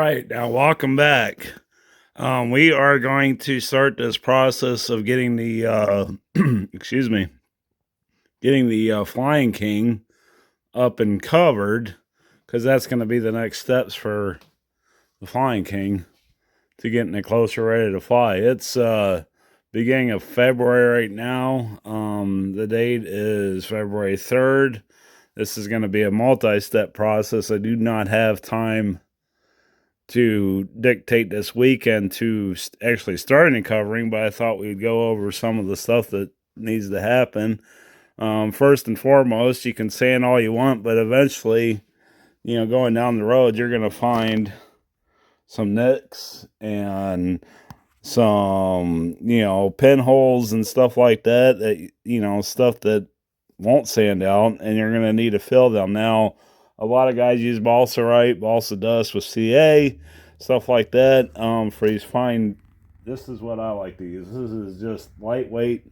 right, now welcome back. We are going to start this process of getting the excuse me, getting the Flying King up and covered, because that's going to be the next steps for the Flying King to getting it closer, ready to fly. It's beginning of February right now. The date is February 3rd. This is going to be a multi-step process. I do not have time to dictate this weekend to actually starting covering, but I thought we'd go over some of the stuff that needs to happen. First and foremost, you can sand all you want, but eventually, going down the road, you're going to find some nicks and some, pinholes and stuff like that, stuff that won't sand out, and you're going to need to fill them. Now, a lot of guys use balsa dust with CA, stuff like that, for these fine. This is what I like to use. This is just lightweight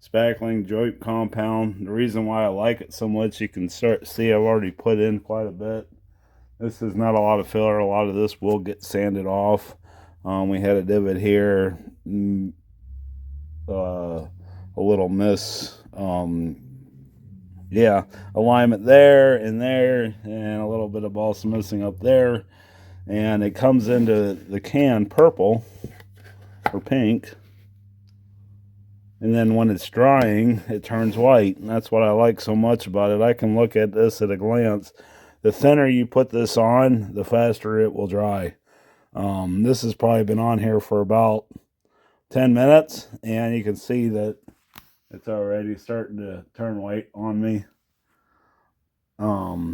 spackling joint compound. The reason why I like it so much, you can see I've already put in quite a bit. This is not a lot of filler. A lot of this will get sanded off. We had a divot here, a little miss, alignment there, and a little bit of balsa missing up there, and it comes into the can purple or pink, and then when it's drying, it turns white, and that's what I like so much about it. I can look at this at a glance. The thinner you put this on, the faster it will dry. This has probably been on here for about 10 minutes, and you can see that it's already starting to turn white on me.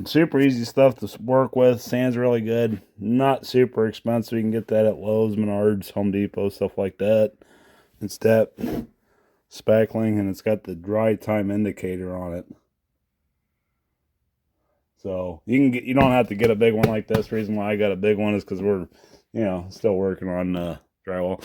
Super easy stuff to work with. Sand's really good. Not super expensive. You can get that at Lowe's, Menards, Home Depot, stuff like that. It's that spackling, and it's got the dry time indicator on it. So you don't have to get a big one like this. The reason why I got a big one is because we're, still working on drywall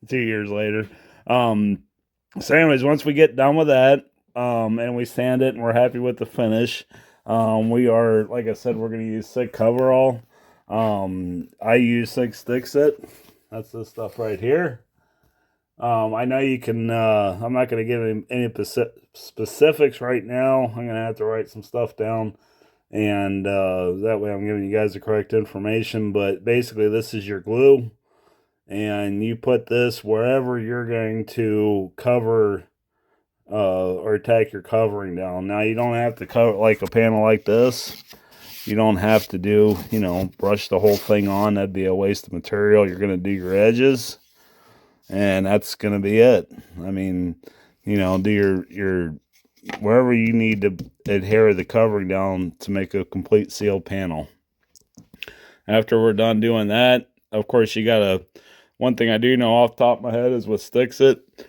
2 years later. So anyways, once we get done with that, and we sand it and we're happy with the finish, we are, like I said, we're going to use SIG coverall. I use SIG Stix-It. That's this stuff right here. I know you can, I'm not going to give any specifics right now. I'm going to have to write some stuff down, and that way I'm giving you guys the correct information. But basically, this is your glue, and you put this wherever you're going to cover or tack your covering down. Now, you don't have to cover like a panel like this. You don't have to do, brush the whole thing on. That'd be a waste of material. You're going to do your edges, and that's going to be it. I mean, do your wherever you need to adhere the covering down to make a complete sealed panel. After we're done doing that, of course, you gotta, one thing I do know off the top of my head is with Stix-It,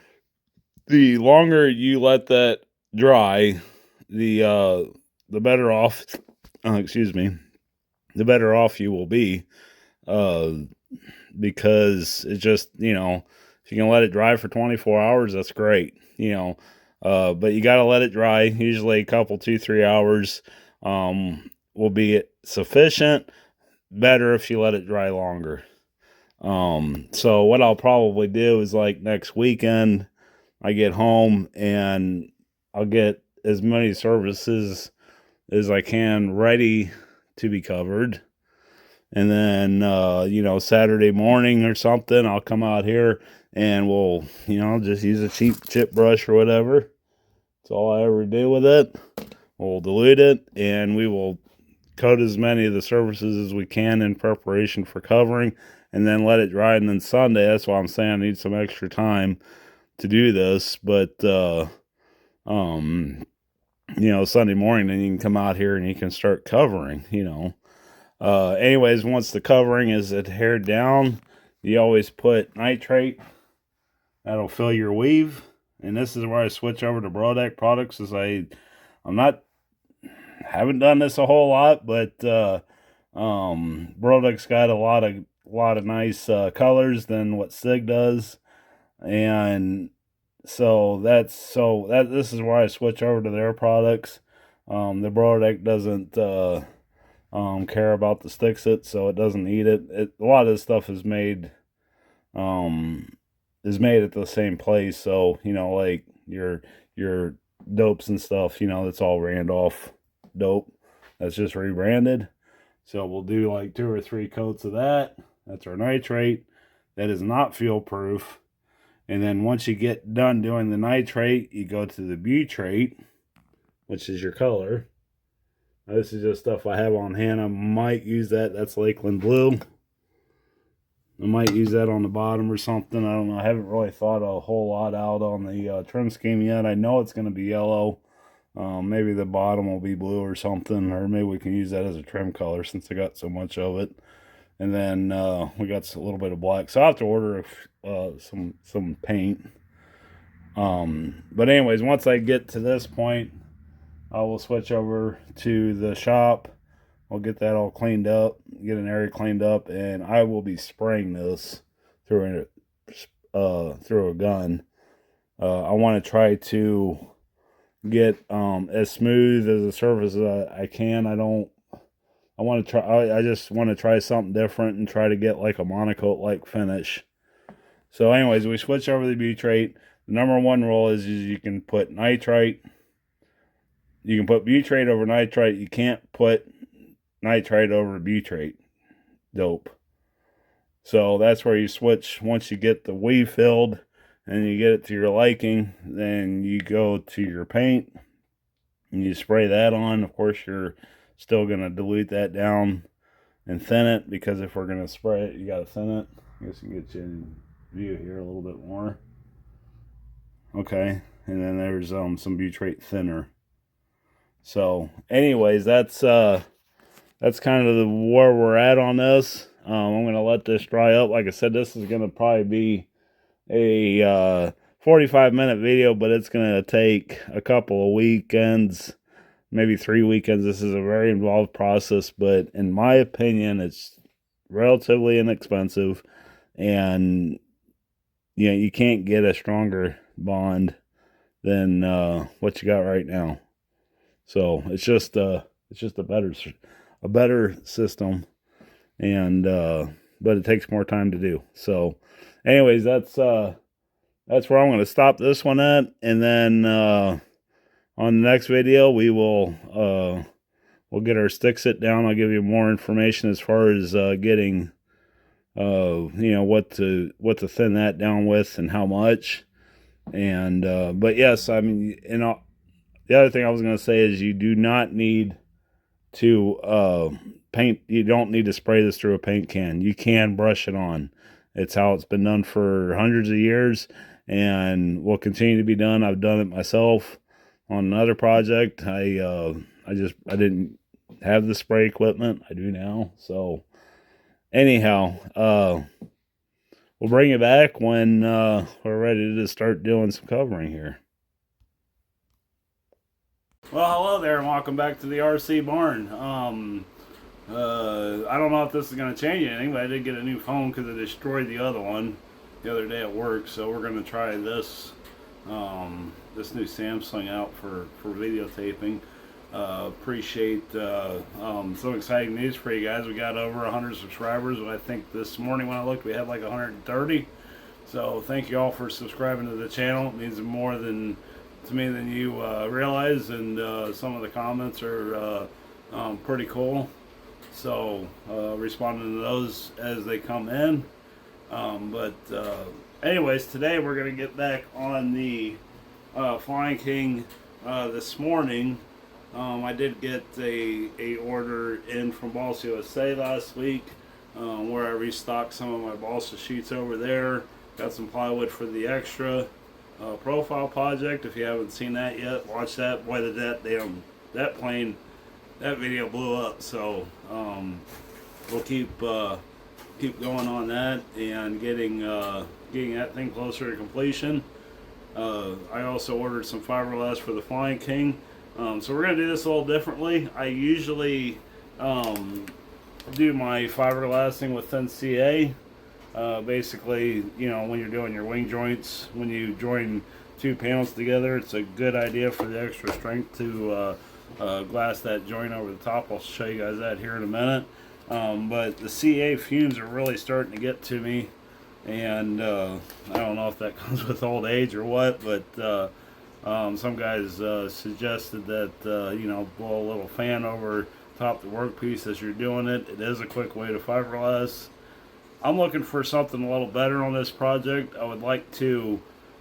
the longer you let that dry, the better off, the better off you will be, because it just, if you can let it dry for 24 hours, that's great, but you got to let it dry. Usually a couple, 2-3 hours will be sufficient. Better if you let it dry longer. So what I'll probably do is, like, next weekend, I get home and I'll get as many services as I can ready to be covered. And then, Saturday morning or something, I'll come out here and we'll, just use a cheap chip brush or whatever. That's all I ever do with it. We'll dilute it, and we will coat as many of the surfaces as we can in preparation for covering, and then let it dry. And then Sunday, that's why I'm saying I need some extra time to do this. But, Sunday morning, then you can come out here and you can start covering, anyways, once the covering is adhered down, you always put nitrate. That'll fill your weave. And this is where I switch over to Brodeck products, as haven't done this a whole lot, but Brodeck's got a lot of nice colors than what SIG does, and this is why I switch over to their products. The Brodeck doesn't care about the Stix-It, so it doesn't eat it. A lot of this stuff is made at the same place, so you know, like your dopes and stuff, you know, that's all Randolph dope. That's just rebranded. So we'll do like 2 or 3 coats of that. That's our nitrate. That is not fuel proof. And then once you get done doing the nitrate, you go to the butyrate, which is your color. Now, this is just stuff I have on hand. I might use that. That's Lakeland Blue. I might use that on the bottom or something. I don't know. I haven't really thought a whole lot out on the trim scheme yet. I know it's going to be yellow. Maybe the bottom will be blue or something. Or maybe we can use that as a trim color since I got so much of it. And then we got a little bit of black. So I'll have to order some paint. But anyways, once I get to this point, I will switch over to the shop. I'll get that all cleaned up, get an area cleaned up, and I will be spraying this through a gun. I want to try to get as smooth as a surface as I can. I just want to try something different and try to get like a monocoat like finish. So anyways, we switch over to the butyrate. The number one rule is you can put nitrite. You can put butyrate over nitrite. You can't put nitrite over butyrate dope. So that's where you switch. Once you get the weave filled and you get it to your liking, then you go to your paint and you spray that on. Of course, you're still going to dilute that down and thin it, because if we're going to spray it, you got to thin it. I guess you can get you in view here a little bit more. Okay, and then there's some butyrate thinner. So anyways, that's kind of where we're at on this. I'm going to let this dry up. Like I said, this is going to probably be a 45-minute video, but it's going to take a couple of weekends, maybe 3 weekends. This is a very involved process, but in my opinion, it's relatively inexpensive, and you know, you can't get a stronger bond than what you got right now. So it's just a better system, and but it takes more time to do. So anyways, that's where I'm going to stop this one at, and then on the next video we'll get our Stix-It down. I'll give you more information as far as getting you know, what to thin that down with and how much. And but yes, I mean, you know, the other thing I was going to say is you do not need to paint. You don't need to spray this through a paint can. You can brush it on. It's how it's been done for hundreds of years, and will continue to be done. I've done it myself on another project. I didn't have the spray equipment. I do now. So anyhow, we'll bring it back when we're ready to start doing some covering here. Well, hello there, and welcome back to the RC Barn. I don't know if this is going to change anything, but I did get a new phone because I destroyed the other one the other day at work. So we're going to try this this new Samsung out for videotaping. Appreciate some exciting news for you guys. We got over 100 subscribers. I think this morning when I looked, we had like 130. So thank you all for subscribing to the channel. It means more to me than you realize, and some of the comments are pretty cool. So responding to those as they come in. But anyways, today we're going to get back on the Flying King this morning. I did get a order in from Balsa USA last week, where I restocked some of my balsa sheets over there. Got some plywood for the extra profile project. If you haven't seen that yet, watch that. Boy, that video blew up. So we'll keep going on that and getting that thing closer to completion. I also ordered some fiberglass for the Flying King. So we're going to do this a little differently. I usually do my fiberglassing with thin CA. Basically, you know, when you're doing your wing joints, when you join two panels together, it's a good idea for the extra strength to glass that joint over the top. I'll show you guys that here in a minute. But the CA fumes are really starting to get to me, and I don't know if that comes with old age or what, but some guys suggested that blow a little fan over top the workpiece as you're doing it. It is a quick way to fiberglass. I'm looking for something a little better on this project. I would like to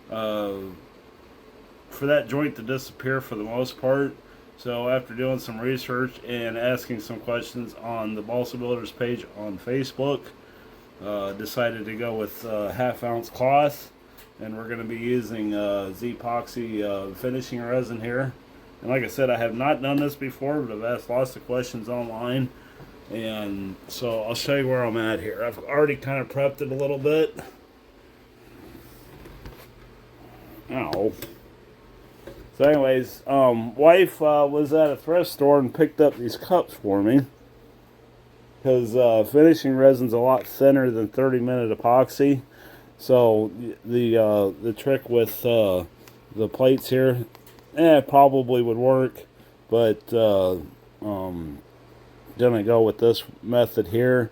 for that joint to disappear for the most part. So after doing some research and asking some questions on the Balsa Builders page on Facebook, decided to go with half-ounce cloth, and we're going to be using Z-epoxy finishing resin here. And like I said, I have not done this before, but I've asked lots of questions online, and so I'll show you where I'm at here. I've already kind of prepped it a little bit. Ow. So anyways, wife was at a thrift store and picked up these cups for me, because finishing resin's a lot thinner than 30-minute epoxy. So the trick with the plates here, probably would work, but gonna go with this method here.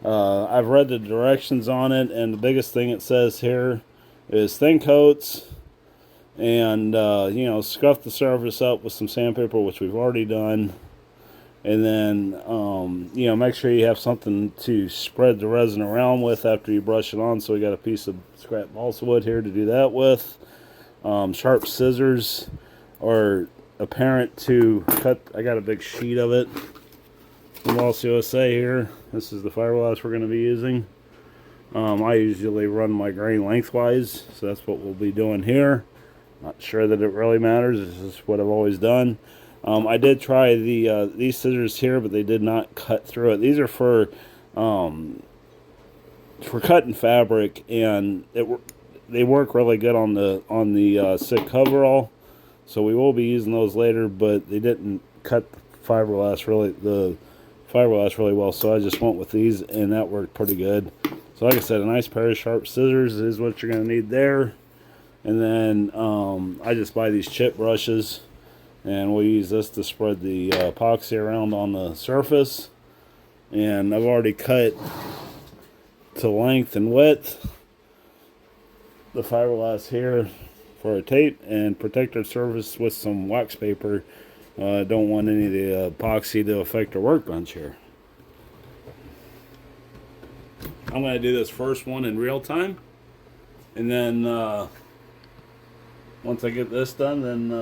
I've read the directions on it, and the biggest thing it says here is thin coats, and scuff the surface up with some sandpaper, which we've already done, and then make sure you have something to spread the resin around with after you brush it on. So we got a piece of scrap balsa wood here to do that with. Sharp scissors are apparent to cut. I got a big sheet of it from Balsa USA here. This is the fiberglass we're going to be using. I usually run my grain lengthwise, so that's what we'll be doing here. Not sure that it really matters. This is what I've always done. I did try these scissors here, but they did not cut through it. These are for cutting fabric, and they work really good on the sick coverall. So we will be using those later, but they didn't cut the fiberglass really well. So I just went with these, and that worked pretty good. So like I said, a nice pair of sharp scissors is what you're going to need there. And then I just buy these chip brushes, and we'll use this to spread the epoxy around on the surface. And I've already cut to length and width the fiberglass here for a tape and protective surface with some wax paper. Don't want any of the epoxy to affect our workbench here. I'm going to do this first one in real time, and then once I get this done, then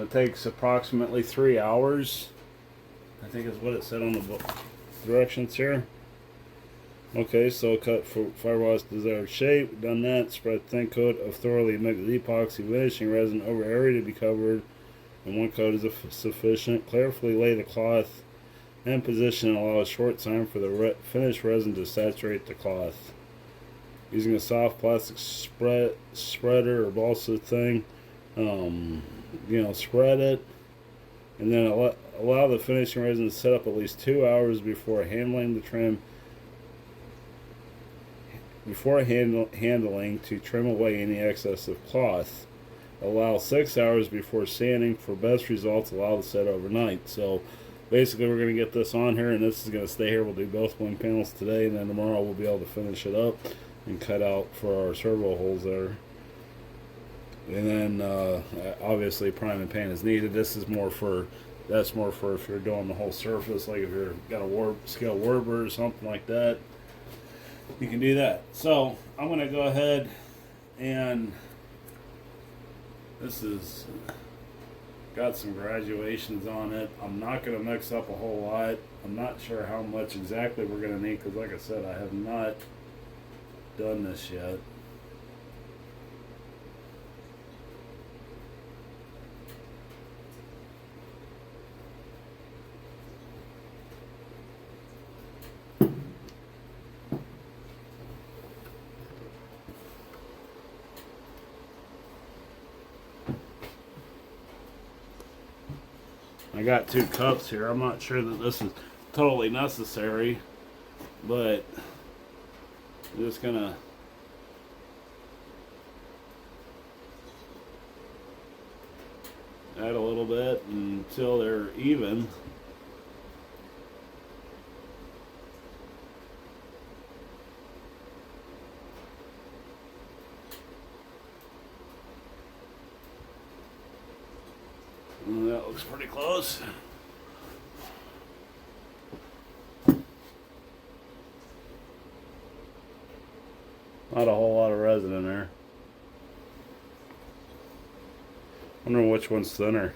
it takes approximately 3 hours. I think is what it said on the directions here. Okay, so cut for fiberglass desired shape. We've done that. Spread a thin coat of thoroughly mixed epoxy finishing resin over area to be covered, and one coat is sufficient. Carefully lay the cloth in position and allow a short time for the finished resin to saturate the cloth. Using a soft plastic spreader or balsa thing, spread it, and then allow the finishing resin to set up at least 2 hours before handling the trim. Handling to trim away any excess of cloth. Allow 6 hours before sanding. For best results, allow to set overnight. So basically we're going to get this on here, and this is going to stay here. We'll do both wing panels today, and then tomorrow we'll be able to finish it up and cut out for our servo holes there. And then obviously prime and paint is needed. That's more for if you're doing the whole surface, like if you've got a scale warbler or something like that, you can do that. So I'm going to go ahead, and this is got some graduations on it. I'm not going to mix up a whole lot. I'm not sure how much exactly we're going to need, because like I said, I have not done this yet. I got 2 cups here. I'm not sure that this is totally necessary, but I'm just gonna Add a little bit until they're even. And that looks pretty close. Not a whole lot of resin in there. Wonder which one's thinner.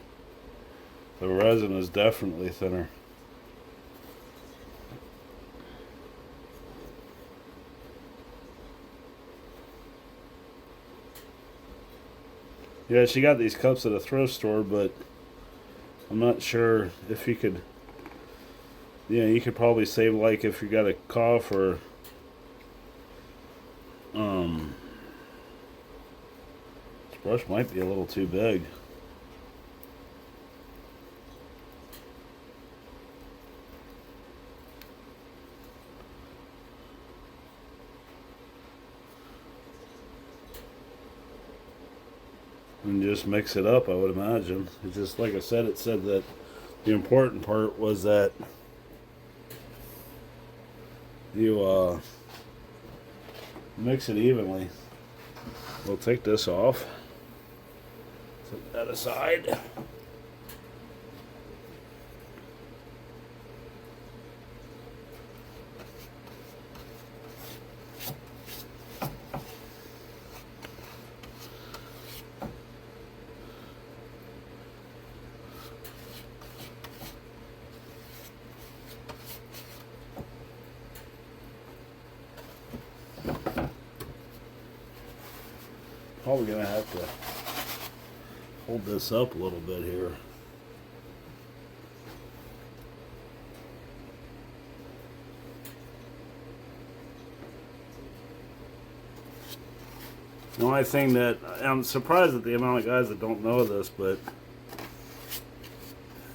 The resin is definitely thinner. Yeah, she got these cups at a thrift store, but I'm not sure if you could. Yeah, you could probably save, like, if you got a cough or this brush might be a little too big. And just mix it up, I would imagine. It's just like I said, it said that the important part was that you mix it evenly. We'll take this off, set that aside. Probably gonna have to hold this up a little bit here. The only thing that I'm surprised at the amount of guys that don't know this, but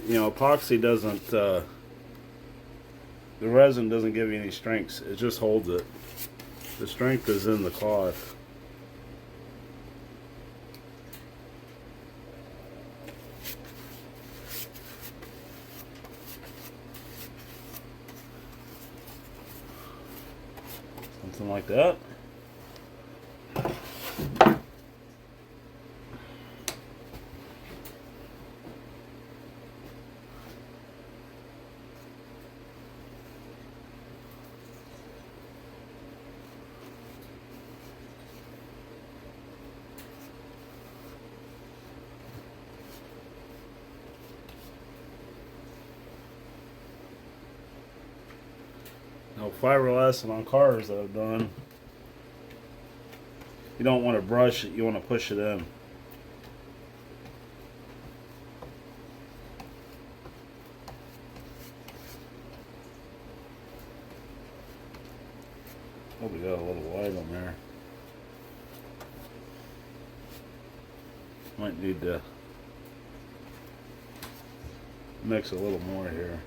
you know, epoxy doesn't, the resin doesn't give you any strength. It just holds it. The strength is in the cloth. Something like that. Now, fiberglass and on cars that I've done, you don't want to brush it, you want to push it in. Oh, we got a little white on there. Might need to mix a little more here.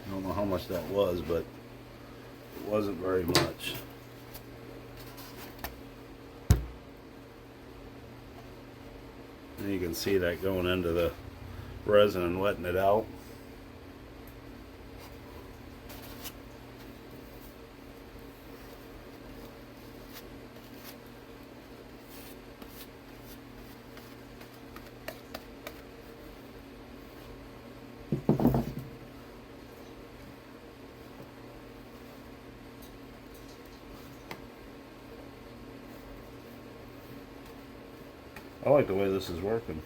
I don't know how much that was, but it wasn't very much. And you can see that going into the resin and wetting it out. I like the way this is working.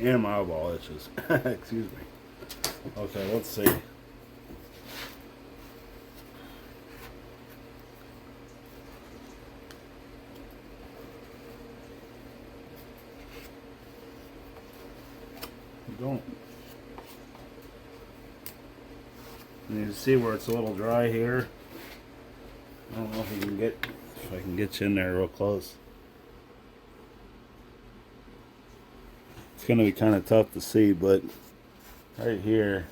And my eyeball itches. Excuse me. Okay, let's see. Don't. And you can see where it's a little dry here. I don't know if I can get you in there real close. It's gonna be kind of tough to see, but right here,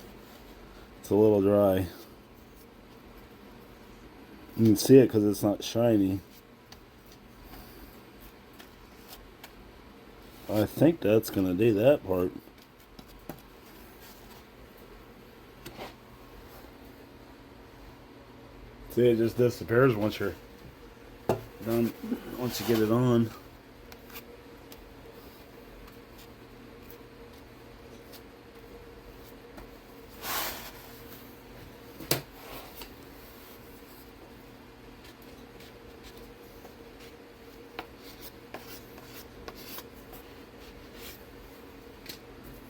it's a little dry. You can see it because it's not shiny. I think that's gonna do that part. See, it just disappears once you're done, once you get it on.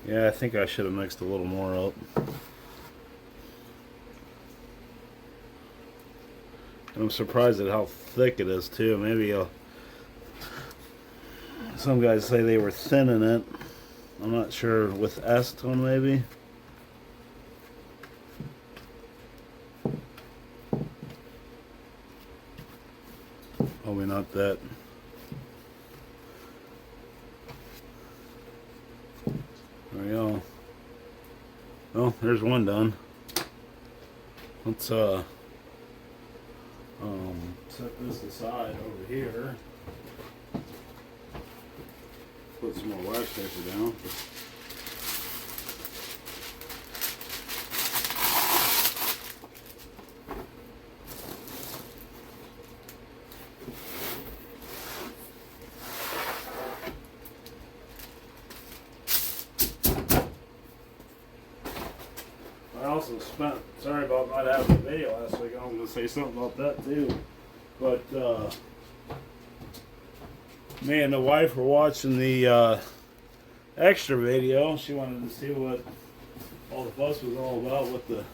Yeah, I think I should have mixed a little more up. And I'm surprised at how thick it is too. Maybe some guys say they were thinning it. I'm not sure, with acetone maybe. Probably not that. There we go. Well, there's one done. Let's set this aside over here. Put some more wax paper down. I also spent, sorry about not having a video last week, I was going to say something about that too, but me and the wife were watching the extra video. She wanted to see what all the fuss was all about with the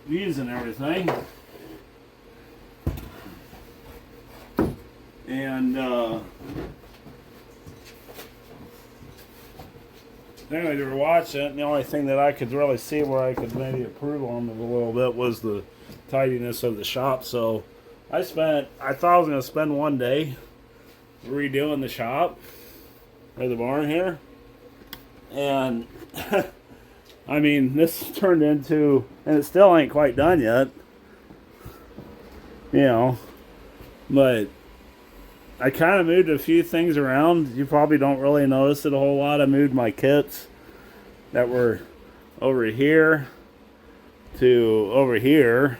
views and everything. And anyway, they were watching it, and the only thing that I could really see where I could maybe improve on it a little bit was the tidiness of the shop. So I thought I was going to spend one day redoing the shop or the barn here. And I mean, this turned into, and it still ain't quite done yet, you know, but I kind of moved a few things around. You probably don't really notice it a whole lot. I moved my kits that were over here to over here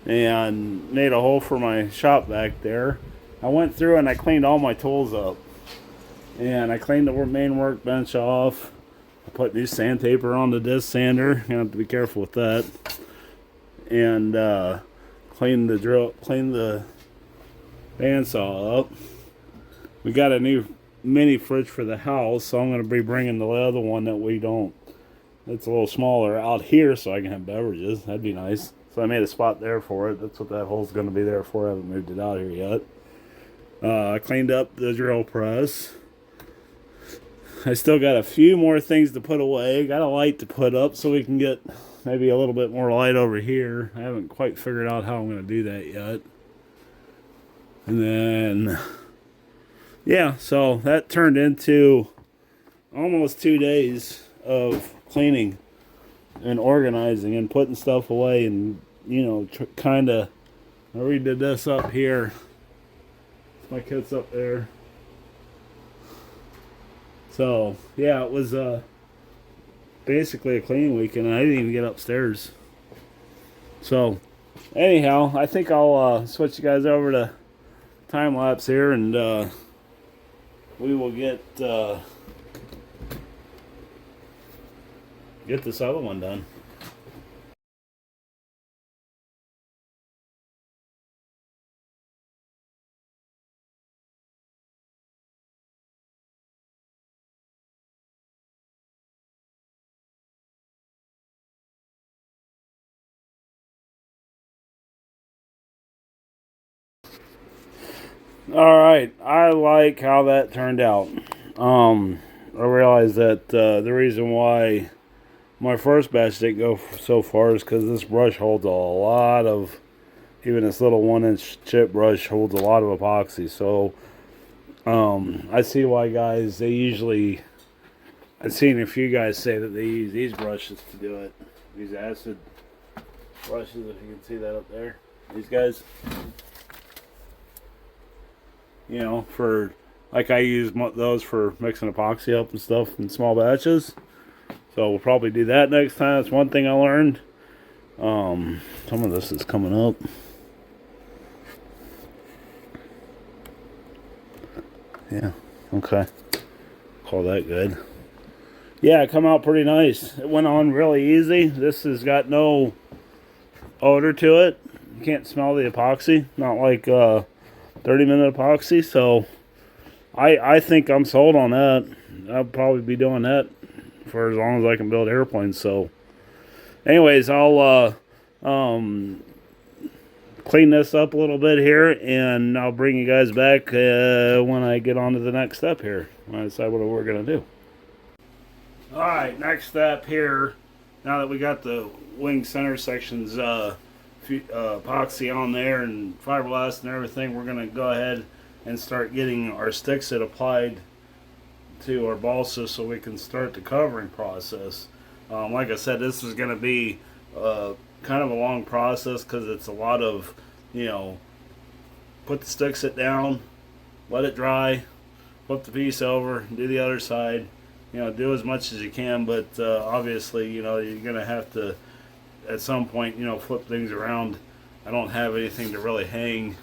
and made a hole for my shop back there. I went through and I cleaned all my tools up. And I cleaned the main workbench off. I put new sandpaper on the disc sander. You have to be careful with that. And cleaned the bandsaw up. We got a new mini fridge for the house, so I'm going to be bringing the other one that we don't. It's a little smaller out here, so I can have beverages. That'd be nice. So I made a spot there for it. That's what that hole's going to be there for. I haven't moved it out here yet. I cleaned up the drill press. I still got a few more things to put away. Got a light to put up so we can get maybe a little bit more light over here. I haven't quite figured out how I'm going to do that yet. And then, yeah, so that turned into almost 2 days of cleaning and organizing and putting stuff away and, you know, kind of, I redid this up here. My kit's up there. So, yeah, it was basically a cleaning week, and I didn't even get upstairs. So, anyhow, I think I'll switch you guys over to time lapse here, and we will get this other one done. All right, I like how that turned out. I realized that the reason why my first batch didn't go so far is because this brush holds a lot of, even this little 1-inch chip brush holds a lot of epoxy. So I see why guys, they usually, I've seen a few guys say that they use these brushes to do it. These acid brushes, if you can see that up there. These guys, you know, for, like I use those for mixing epoxy up and stuff in small batches. So we'll probably do that next time. That's one thing I learned. Some of this is coming up. Yeah, okay. Call that good. Yeah, it come out pretty nice. It went on really easy. This has got no odor to it. You can't smell the epoxy. Not like 30-minute epoxy. So I think I'm sold on that. I'll probably be doing that for as long as I can build airplanes. So anyways, I'll clean this up a little bit here, and I'll bring you guys back when I get on to the next step here, when I decide what we're going to do. Alright, next step here, now that we got the wing center sections epoxy on there and fiberglass and everything, we're going to go ahead and start getting our stick set applied to our balsa so we can start the covering process. Like I said, this is going to be kind of a long process because it's a lot of, you know, put the stick set down, let it dry, flip the piece over, do the other side, you know, do as much as you can, but obviously, you know, you're going to have to, at some point, you know, flip things around. I don't have anything to really hang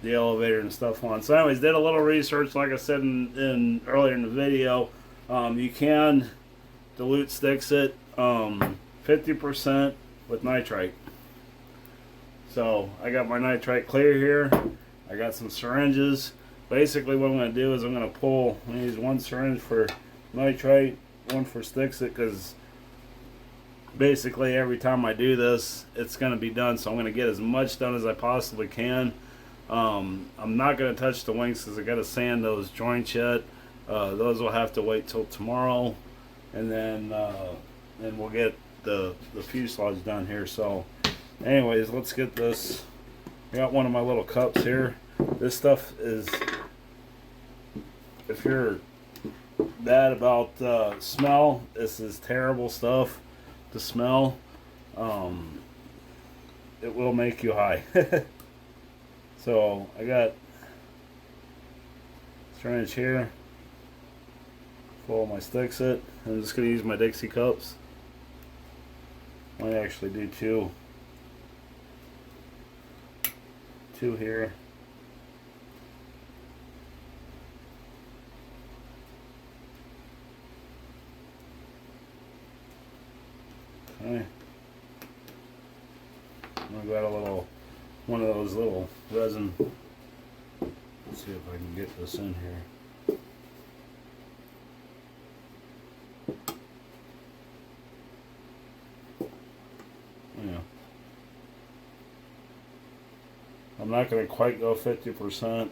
the elevator and stuff on. So anyways, did a little research, like I said in earlier in the video. You can dilute stick set 50% with nitrite. So I got my nitrite clear here. I got some syringes. Basically what I'm going to do is I'm going to use one syringe for nitrite, one for stick set, because basically every time I do this, it's going to be done. So I'm going to get as much done as I possibly can. I'm not going to touch the wings because I got to sand those joints yet. Those will have to wait till tomorrow, and then we'll get the fuselage done here. So anyways, let's get this. I got one of my little cups here. This stuff is, if you're bad about smell, this is terrible stuff to smell. It will make you high. So I got syringe here, full of my stick set. I'm just going to use my Dixie cups. Might actually do two here. Okay. I've got one of those little resin. Let's see if I can get this in here. Yeah. I'm not going to quite go 50%. I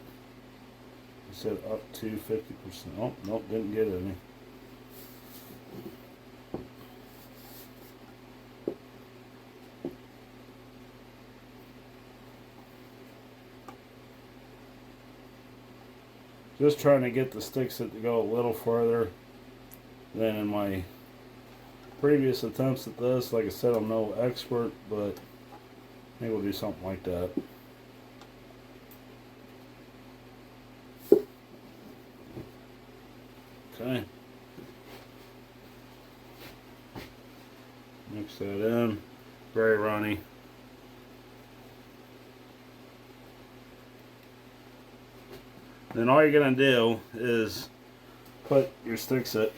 said up to 50%. Oh, nope, didn't get any. Just trying to get the stick set to go a little further than in my previous attempts at this. Like I said, I'm no expert, but maybe we'll do something like that. Okay. Mix that in. Very runny. Then all you're going to do is put your stick set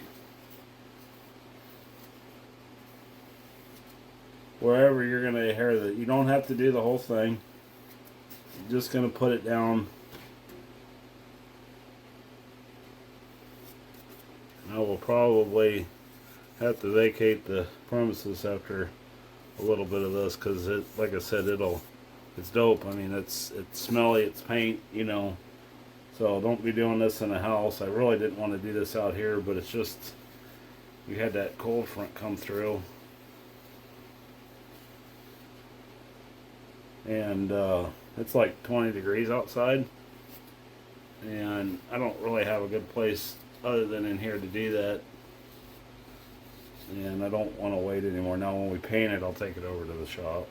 wherever you're going to adhere that. You don't have to do the whole thing. You're just going to put it down. I will probably have to vacate the premises after a little bit of this because, like I said, it'll it's dope. I mean, it's smelly, it's paint, you know. So don't be doing this in a house. I really didn't want to do this out here, but it's just we had that cold front come through, and it's like 20 degrees outside, and I don't really have a good place other than in here to do that. And I don't want to wait anymore. Now when we paint it, I'll take it over to the shop.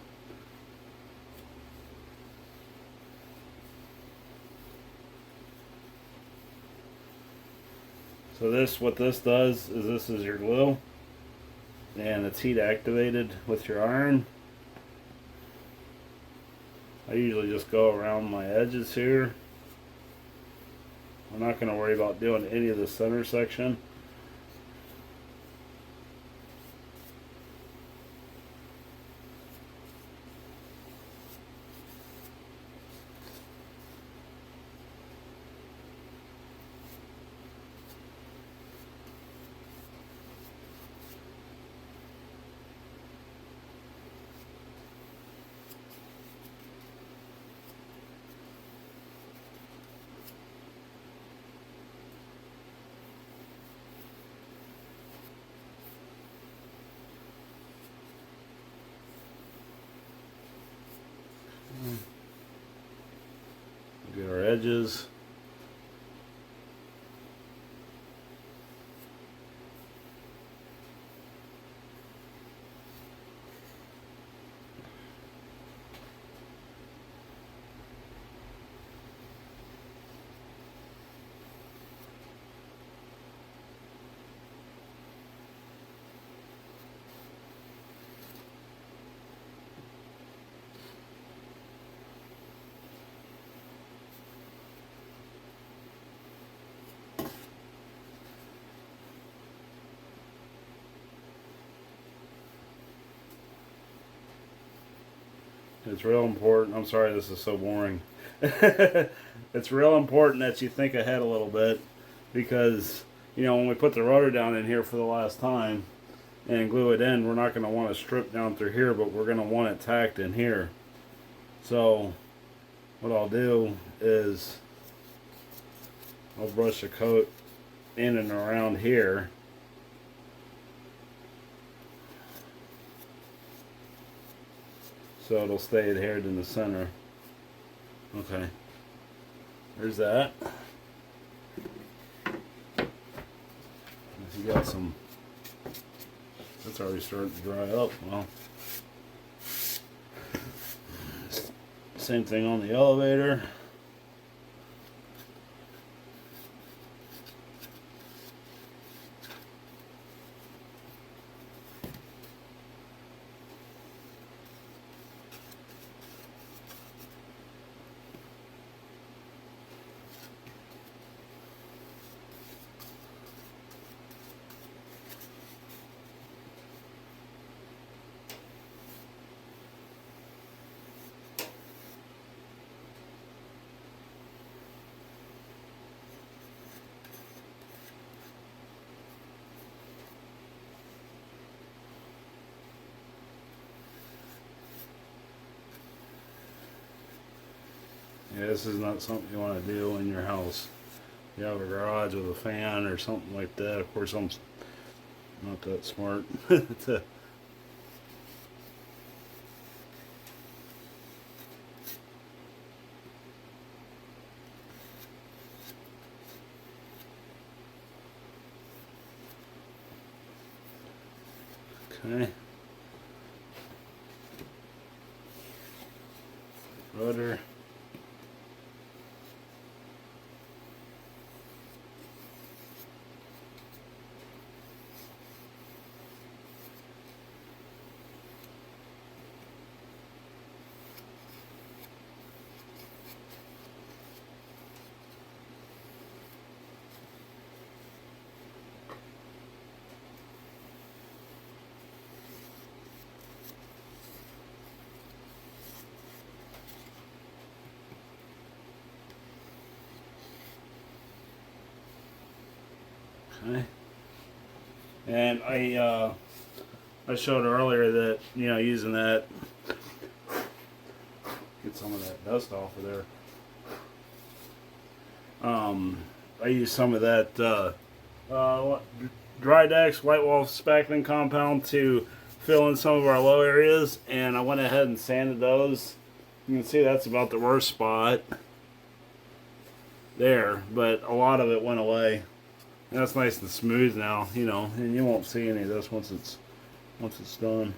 So what this does is this is your glue, and it's heat activated with your iron. I usually just go around my edges here. I'm not going to worry about doing any of the center section. Get our edges. It's real important. I'm sorry this is so boring. It's real important that you think ahead a little bit, because, you know, when we put the rotor down in here for the last time and glue it in, we're not going to want to strip down through here, but we're going to want it tacked in here. So what I'll do is I'll brush a coat in and around here. So it'll stay adhered in the center. Okay. There's that. If you got some, that's already starting to dry up. Well, same thing on the elevator. Yeah, this is not something you want to do in your house. You have a garage with a fan or something like that. Of course, I'm not that smart. Okay. Rudder. Okay. And I showed earlier that, you know, using that Get some of that dust off of there. I use some of that dry decks white wall spackling compound to fill in some of our low areas, and I went ahead and sanded those. You can see that's about the worst spot there, but a lot of it went away. And that's nice and smooth now, you know, and you won't see any of this once it's done.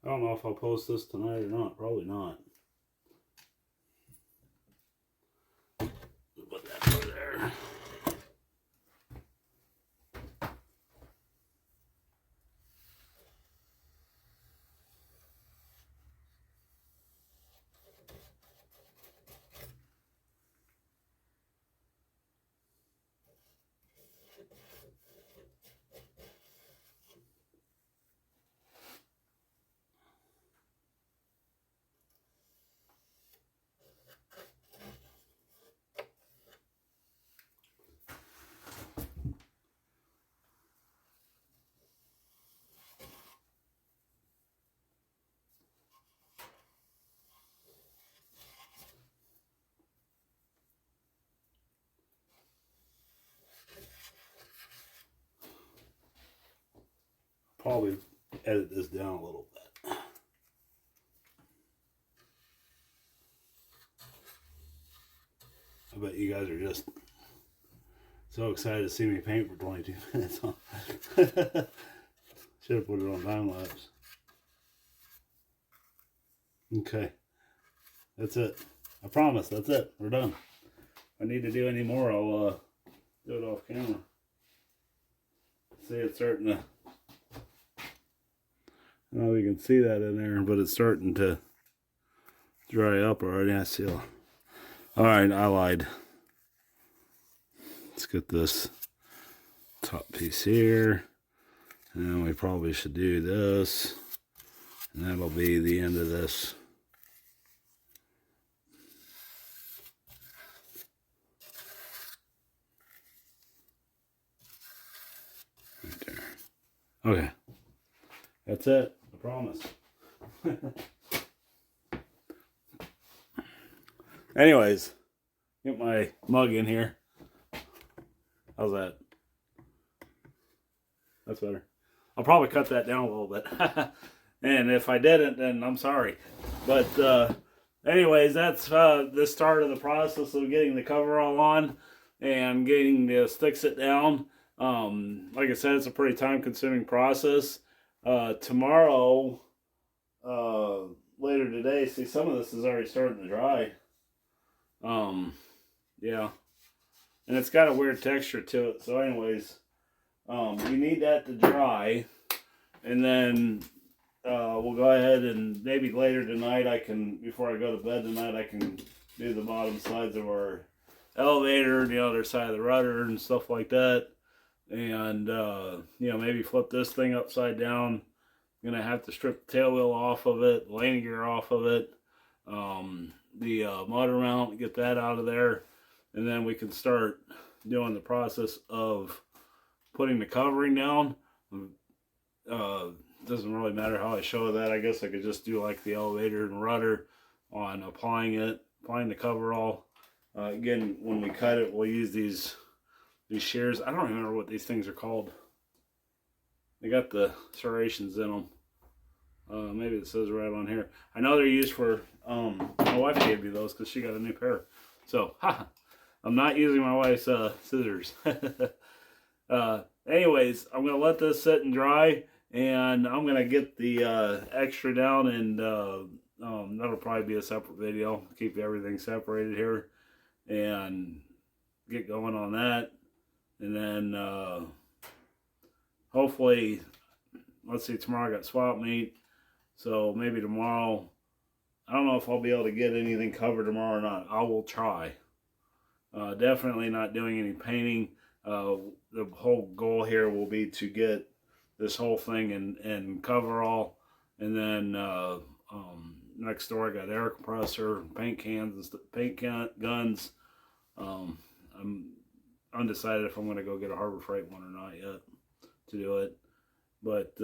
I don't know if I'll post this tonight or not. Probably not. Put that over there. Probably edit this down a little bit. I bet you guys are just so excited to see me paint for 22 minutes. Should have put it on time lapse. Okay, that's it. I promise, that's it. We're done. If I need to do any more, I'll do it off camera. See, it's starting to. I don't know if you can see that in there, but it's starting to dry up already. I see. Alright, I lied. Let's get this top piece here. And we probably should do this. And that'll be the end of this. Right there. Okay. That's it. I promise. Anyways, get my mug in here. How's that? That's better. I'll probably cut that down a little bit. And if I didn't, then I'm sorry. But anyways, that's the start of the process of getting the coverall on and getting the stick sit down. Like I said, it's a pretty time-consuming process. Tomorrow, later today, see, some of this is already starting to dry. Yeah. And it's got a weird texture to it. So anyways, you need that to dry. And then we'll go ahead and maybe later tonight before I go to bed tonight, I can do the bottom sides of our elevator, the other side of the rudder and stuff like that. And, maybe flip this thing upside down. I'm going to have to strip the tail wheel off of it, landing gear off of it, the motor mount, get that out of there. And then we can start doing the process of putting the covering down. Doesn't really matter how I show that. I guess I could just do like the elevator and rudder on applying the coverall. Again, when we cut it, we'll use these shears. I don't remember what these things are called. They got the serrations in them. Maybe it says right on here. I know they're used for, my wife gave me those because she got a new pair. So, I'm not using my wife's scissors. Anyways, I'm going to let this sit and dry, and I'm going to get the extra down, and that'll probably be a separate video. Keep everything separated here and get going on that. And then hopefully, let's see, tomorrow I got swap meet, so maybe tomorrow, I don't know if I'll be able to get anything covered tomorrow or not. I will try. Definitely not doing any painting. The whole goal here will be to get this whole thing in coverall, and then next door I got air compressor, paint cans, and guns. I'm undecided if I'm going to go get a Harbor Freight one or not yet to do it, but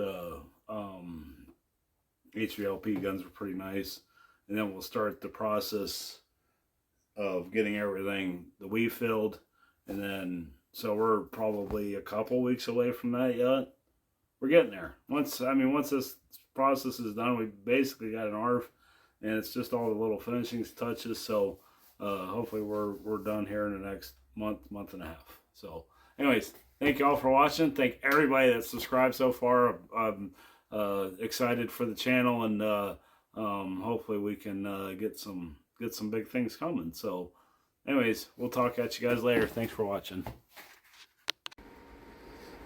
HVLP guns were pretty nice. And then we'll start the process of getting everything, the weave filled, and then, so we're probably a couple weeks away from that yet. We're getting there. Once this process is done, we basically got an ARF, and it's just all the little finishing touches. So hopefully we're done here in the next month and a half. So anyways, thank you all for watching. Thank everybody that subscribed so far. I'm excited for the channel, and hopefully we can get some big things coming. So anyways, we'll talk at you guys later. Thanks for watching.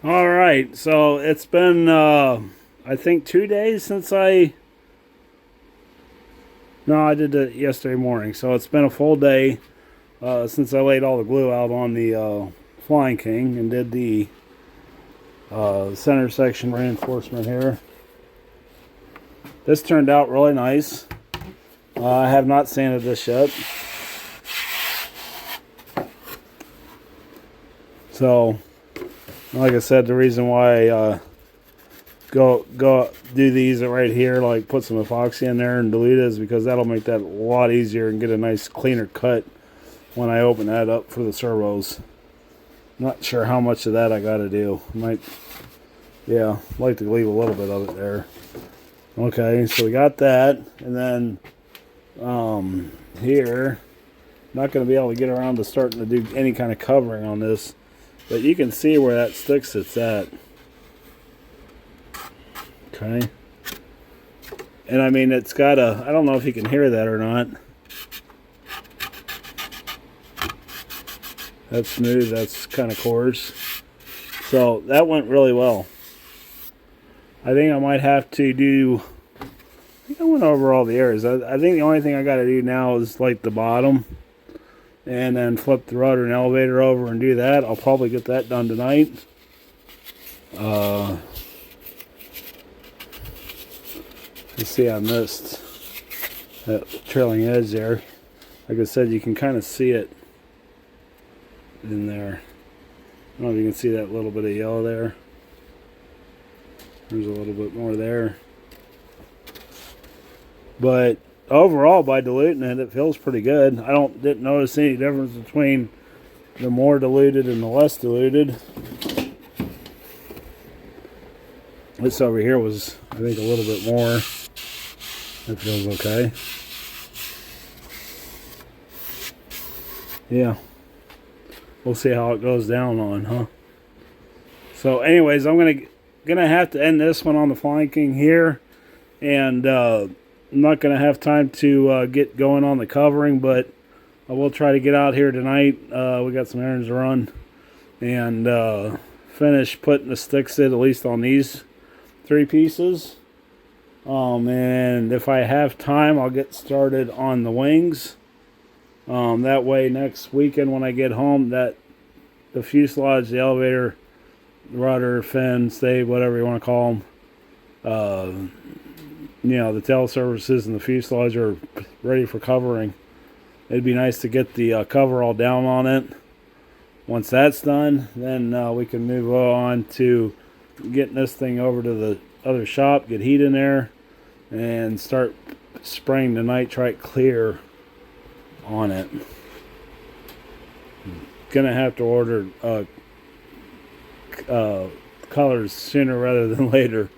All right, so it's been I think 2 days since I did it yesterday morning, so it's been a full day since I laid all the glue out on the Flying King and did the center section reinforcement here. This turned out really nice. I have not sanded this yet. So, like I said, the reason why I go do these right here, like put some epoxy in there and dilute it, is because that'll make that a lot easier and get a nice cleaner cut when I open that up for the servos. Not sure how much of that I got to do. Like to leave a little bit of it there. Okay, so we got that, and then here, not going to be able to get around to starting to do any kind of covering on this, but you can see where that stick sits at. Okay, and I mean, it's got a, I don't know if you can hear that or not. That's smooth, that's kind of coarse. So that went really well. I think I might have to do, I think I went over all the areas. I think the only thing I got to do now is like the bottom, and then flip the rudder and elevator over and do that. I'll probably get that done tonight. Let's see, I missed that trailing edge there. Like I said, you can kind of see it in there. I don't know if you can see that little bit of yellow there. There's a little bit more there. But overall, by diluting it, it feels pretty good. I didn't notice any difference between the more diluted and the less diluted. This over here was, I think, a little bit more. That feels okay. Yeah. We'll see how it goes down on, huh? So anyways, I'm gonna have to end this one on the flanking here, and I'm not gonna have time to get going on the covering, but I will try to get out here tonight. We got some errands to run, and finish putting the sticks in, at least on these 3 pieces. And if I have time, I'll get started on the wings. That way next weekend when I get home, that the fuselage, the elevator, rudder, fin, stay, whatever you want to call them, the tail surfaces and the fuselage are ready for covering. It'd be nice to get the coverall down on it. Once that's done, then we can move on to getting this thing over to the other shop, get heat in there, and start spraying the nitrite clear on it. Gonna have to order colors sooner rather than later.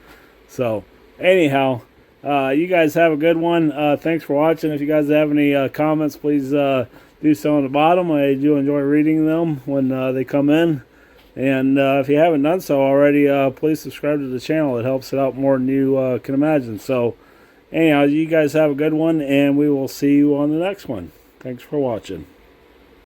So anyhow, you guys have a good one. Thanks for watching. If you guys have any comments, please do so on the bottom. I do enjoy reading them when they come in. And if you haven't done so already, please subscribe to the channel. It helps it out more than you can imagine. So anyhow, you guys have a good one, and we will see you on the next one. Thanks for watching.